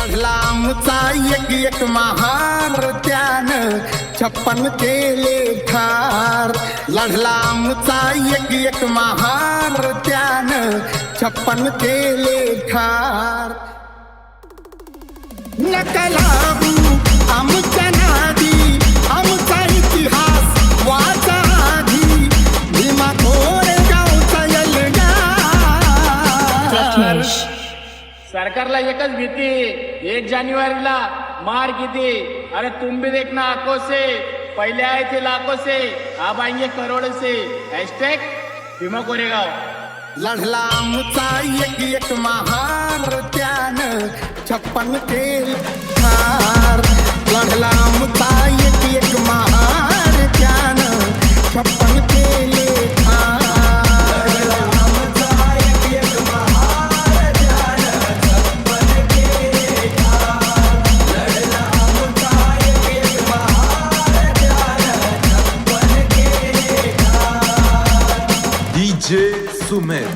लढला आमचा एक एक महार त्यानं 56 केले ठार. लढला आमचा एक एक महार त्यानं 56 केले ठार. नका लागू आमच्या नादी, आमचा इतिहास वाचा आधी. भीमा कोरेगावचा एल्गार. सरकारला एकच भीती, 1 जानेवारीला मार किती. अरे तुम भी देखना आंखों से, पहले आए थे लाखों से, अब आएंगे करोड़ से. हॅशटॅग भीमा कोरेगाव. लढला आमचा एक एक महार त्यानं 56 केले ठार. लढला आमचा एक एक महार त्यानं 56 केले ठार. DJ Sumer.